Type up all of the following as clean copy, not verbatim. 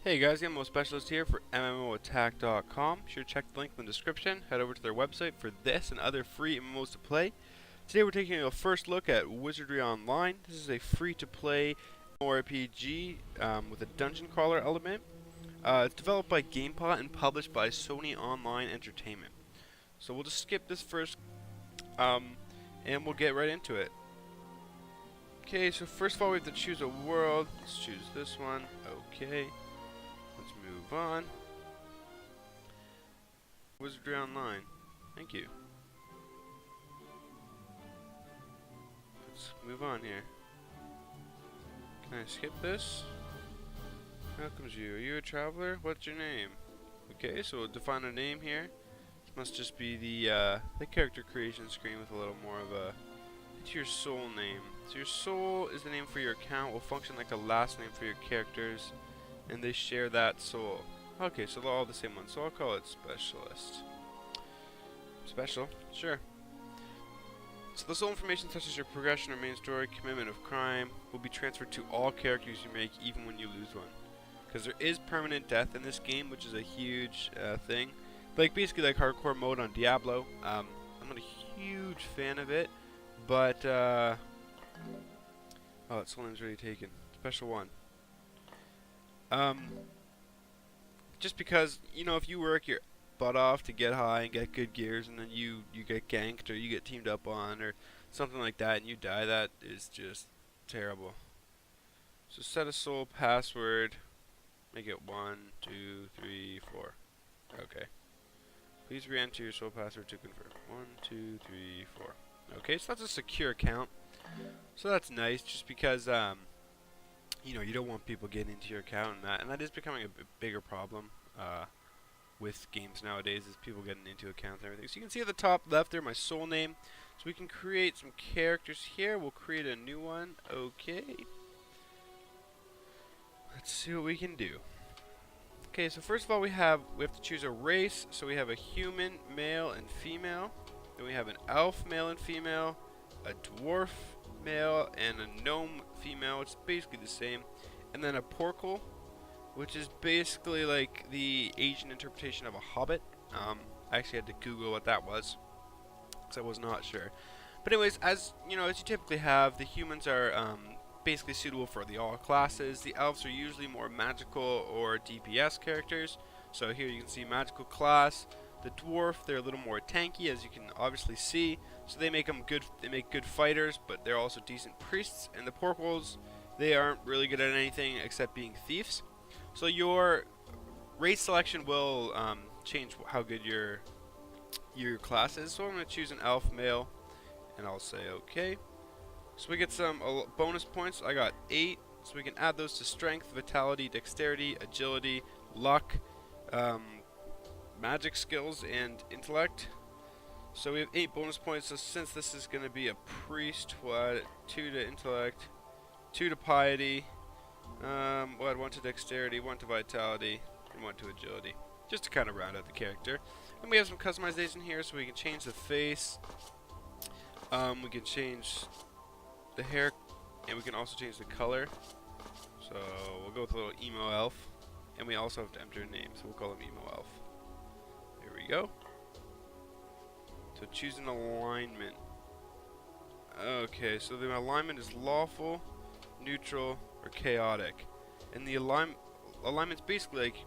Hey guys, the MMO Specialist here for MMOattack.com. Be sure to check the link in the description. Head over to their website for this and other free MMOs to play. Today we're taking a first look at Wizardry Online. This is a free-to-play RPG with a dungeon crawler element. It's developed by GamePot and published by Sony Online Entertainment. So we'll just skip this first and we'll get right into it. Okay, so first of all we have to choose a world. Let's choose this one. Okay. Let's move on. Wizardry Online. Thank you. Let's move on here. Can I skip this? How comes you? Are you a traveler? What's your name? Okay, so we'll define a name here. This must just be the character creation screen with a little more of a... It's your soul name. So your soul is the name for your account. Will function like a last name for your characters. And they share that soul. Okay, so they're all the same one. So I'll call it Specialist. Special, sure. So the soul information such as your progression or main story, commitment of crime, will be transferred to all characters you make even when you lose one. Because there is permanent death in this game, which is a huge thing. Like basically like hardcore mode on Diablo. I'm not a huge fan of it, but oh, that soul name's already taken. Special one. Just because, you know, if you work your butt off to get high and get good gears and then you get ganked or you get teamed up on or something like that and you die, that is just terrible. So set a soul password, make it 1, 2, 3, 4. Okay. Please re-enter your soul password to confirm. 1, 2, 3, 4. Okay, so that's a secure account. So that's nice just because, you know, you don't want people getting into your account and that is becoming a bigger problem with games nowadays, is people getting into accounts and everything. So you can see at the top left there my soul name. So we can create some characters here. We'll create a new one. Okay. Let's see what we can do. Okay, so first of all we have to choose a race. So we have a human, male and female. Then we have an elf, male and female, a dwarf, male, and a gnome female. It's basically the same. And then a porkle, which is basically like the Asian interpretation of a hobbit. I actually had to Google what that was, because I was not sure. But anyways, as you know, as you typically have, the humans are basically suitable for the all classes. The elves are usually more magical or DPS characters. So here you can see magical class. The dwarf, they're a little more tanky, as you can obviously see. So they make them good. They make good fighters, but they're also decent priests. And the porkles, they aren't really good at anything except being thieves. So your race selection will change how good your class is. So I'm going to choose an elf male, and I'll say okay. So we get some bonus points. I got 8, so we can add those to strength, vitality, dexterity, agility, luck, magic skills, and intellect. So we have 8 bonus points. So since this is going to be a priest, we'll add 2 to intellect, 2 to piety, we'll add 1 to dexterity, 1 to vitality, and 1 to agility, just to kind of round out the character. And we have some customization here, so we can change the face, we can change the hair, and we can also change the color. So we'll go with a little emo elf, and we also have to enter a name, so we'll call him emo elf. Here we go. So choose an alignment. Okay, so the alignment is lawful, neutral, or chaotic. And the alignment's basically like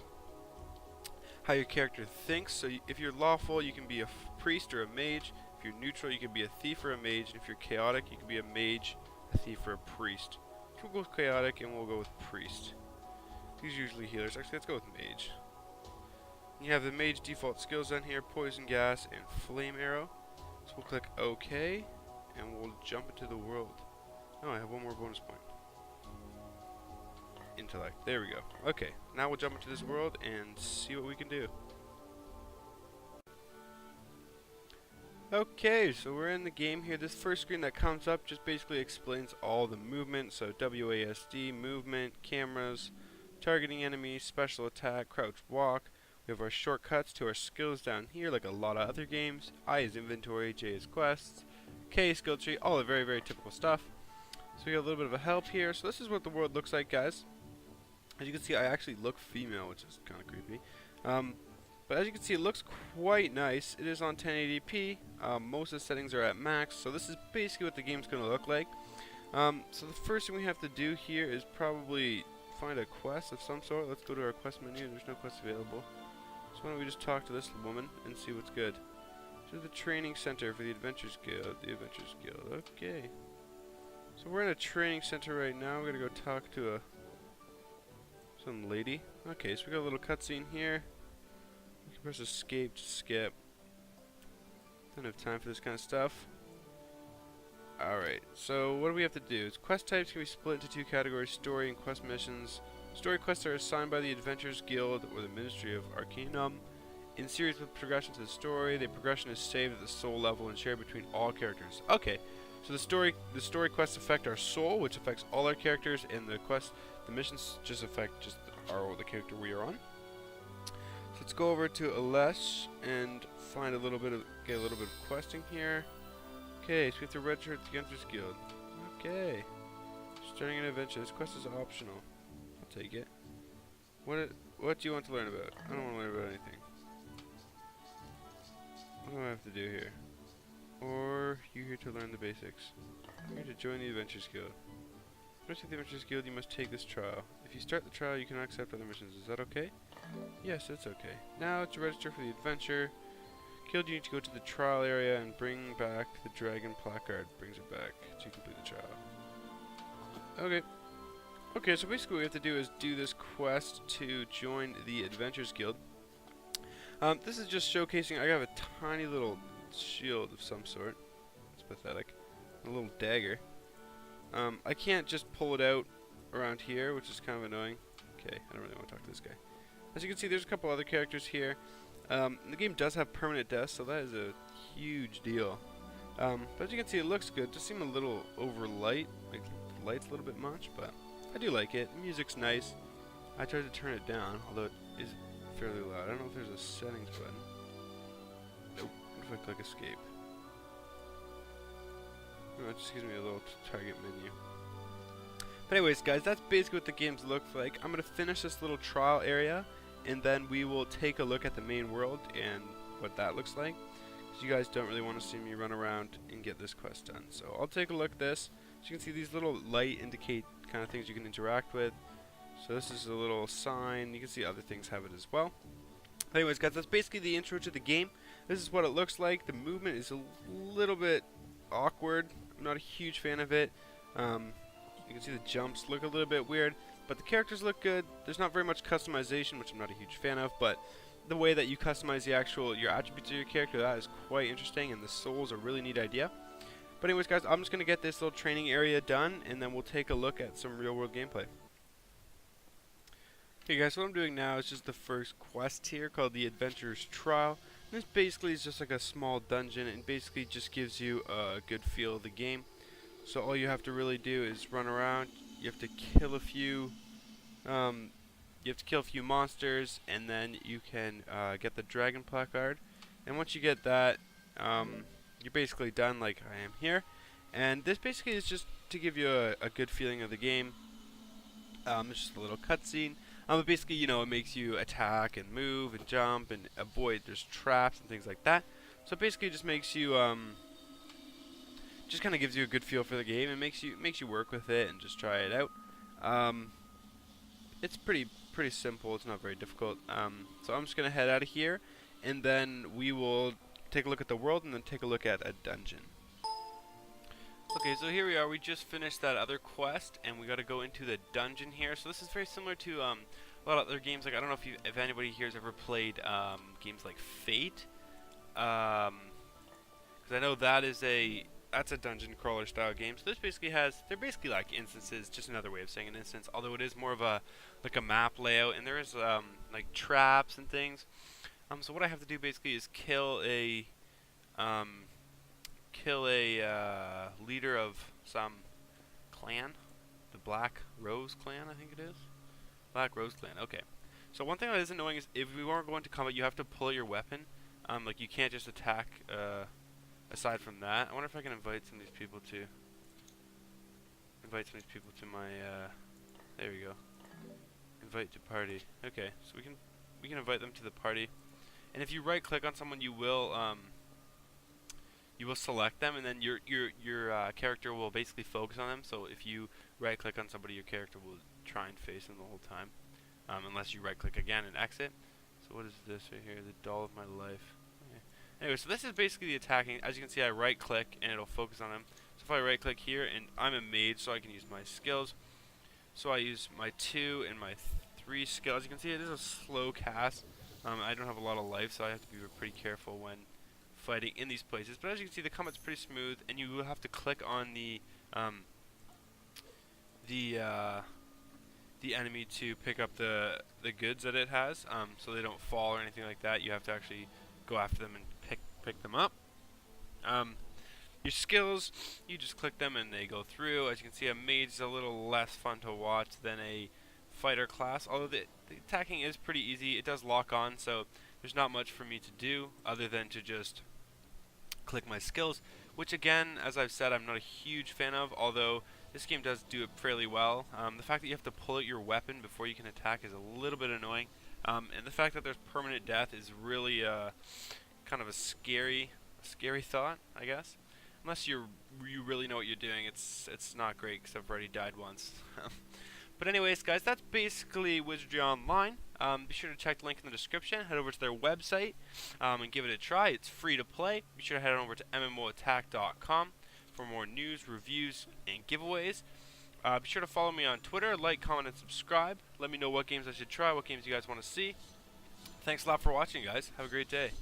how your character thinks. So if you're lawful, you can be a priest or a mage. If you're neutral, you can be a thief or a mage. And if you're chaotic, you can be a mage, a thief, or a priest. So we'll go with chaotic, and we'll go with priest. These are usually healers. Actually, let's go with mage. And you have the mage default skills on here: poison gas and flame arrow. So we'll click OK, and we'll jump into the world. Oh, I have one more bonus point. Intellect. There we go. Okay, now we'll jump into this world and see what we can do. Okay, so we're in the game here. This first screen that comes up just basically explains all the movement. So WASD, movement, cameras, targeting enemies, special attack, crouch walk. We have our shortcuts to our skills down here, like a lot of other games. I is inventory, J is quests, K is skill tree, all the very, very typical stuff. So we got a little bit of a help here. So this is what the world looks like, guys. As you can see, I actually look female, which is kind of creepy. But as you can see, it looks quite nice. It is on 1080p. Most of the settings are at max, so this is basically what the game's going to look like. So the first thing we have to do here is probably find a quest of some sort. Let's go to our quest menu. There's no quest available. So why don't we just talk to this woman and see what's good. To the training center for the Adventures Guild. The Adventures Guild. Okay. So we're in a training center right now. We're gonna go talk to some lady. Okay, so we got a little cutscene here. We can press escape to skip. Don't have time for this kind of stuff. Alright, so what do we have to do? Quest types can be split into two categories, story and quest missions. Story quests are assigned by the Adventures Guild or the Ministry of Arcanum. In series with progression to the story, the progression is saved at the soul level and shared between all characters. Okay, so the story quests affect our soul, which affects all our characters, and the missions just affect the character we are on. So let's go over to Alesh and get a little bit of questing here. Okay, so we have to register at the Adventures Guild. Okay, starting an adventure. This quest is optional. I'll take it. What do you want to learn about? I don't want to learn about anything. What do I have to do here? Or you here to learn the basics? I'm here to join the Adventures Guild. To join the Adventures Guild, you must take this trial. If you start the trial, you cannot accept other missions. Is that okay? Yes, it's okay. Now to register for the adventure Guild, you need to go to the trial area and bring back the dragon placard. Brings it back to complete the trial. Okay. Okay, so basically what we have to do is do this quest to join the Adventures Guild. This is just showcasing. I have a tiny little shield of some sort. It's pathetic. A little dagger. I can't just pull it out around here, which is kind of annoying. Okay, I don't really want to talk to this guy. As you can see, there's a couple other characters here. The game does have permanent death, so that is a huge deal. But as you can see, it looks good. It does seem a little over light. Like, the light's a little bit much, but I do like it. The music's nice. I tried to turn it down, although it is fairly loud. I don't know if there's a settings button. Nope. What if I click escape? No, it just gives me a little target menu. But anyways, guys, that's basically what the games look like. I'm going to finish this little trial area, and then we will take a look at the main world and what that looks like. Because you guys don't really want to see me run around and get this quest done. So I'll take a look at this. As you can see, these little light indicate kind of things you can interact with. So this is a little sign. You can see other things have it as well. Anyways, guys, that's basically the intro to the game. This is what it looks like. The movement is a little bit awkward. I'm not a huge fan of it. You can see the jumps look a little bit weird, but the characters look good. There's not very much customization, which I'm not a huge fan of, but the way that you customize your attributes of your character, that is quite interesting, and the soul's a really neat idea. But anyways, guys, I'm just going to get this little training area done, and then we'll take a look at some real-world gameplay. Okay, guys, what I'm doing now is just the first quest here called the Adventurer's Trial. And this basically is just like a small dungeon, and basically just gives you a good feel of the game. So all you have to really do is run around. You have to kill a few. Monsters, and then you can get the dragon placard. And once you get that, you're basically done, like I am here. And this basically is just to give you a good feeling of the game. It's just a little cutscene. But basically, you know, it makes you attack and move and jump and avoid. There's traps and things like that. So basically, it just makes you just kind of gives you a good feel for the game and makes you work with it and just try it out. It's pretty simple. It's not very difficult. So I'm just gonna head out of here, and then we will take a look at the world and then take a look at a dungeon. Okay, so here we are. We just finished that other quest, and we got to go into the dungeon here. So this is very similar to a lot of other games. Like, I don't know if anybody here has ever played games like Fate, because I know that's a dungeon crawler style game. So this basically they're basically like instances, just another way of saying an instance. Although it is more of a map layout, and there is like traps and things. So what I have to do basically is kill a leader of some clan, the Black Rose clan, I think it is. Black Rose clan. Okay. So one thing that is annoying is if we weren't going to combat, you have to pull out your weapon. Like you can't just attack. Aside from that, I wonder if I can invite some of these people to my. There we go. Invite to party. Okay, so we can invite them to the party. And if you right click on someone, you will select them, and then your character will basically focus on them. So if you right click on somebody, your character will try and face them the whole time, unless you right click again and exit. So what is this right here? The doll of my life. Okay. Anyway, so this is basically the attacking. As you can see, I right click and it'll focus on them. So if I right click here, and I'm a mage, so I can use my skills. So I use my 2 and my 3 skill. As you can see, it is a slow cast. I don't have a lot of life, so I have to be pretty careful when fighting in these places. But as you can see, the combat's pretty smooth, and you will have to click on the enemy to pick up the goods that it has, so they don't fall or anything like that. You have to actually go after them and pick them up. Your skills, you just click them and they go through. As you can see, a mage is a little less fun to watch than a fighter class, although the attacking is pretty easy. It does lock on, so there's not much for me to do other than to just click my skills, which again, as I've said, I'm not a huge fan of, although this game does do it fairly well. The fact that you have to pull out your weapon before you can attack is a little bit annoying, and the fact that there's permanent death is really kind of a scary thought, I guess. Unless you really know what you're doing, it's not great, because I've already died once. But anyways, guys, that's basically Wizardry Online. Be sure to check the link in the description. Head over to their website and give it a try. It's free to play. Be sure to head on over to MMOattack.com for more news, reviews, and giveaways. Be sure to follow me on Twitter. Like, comment, and subscribe. Let me know what games I should try, what games you guys want to see. Thanks a lot for watching, guys. Have a great day.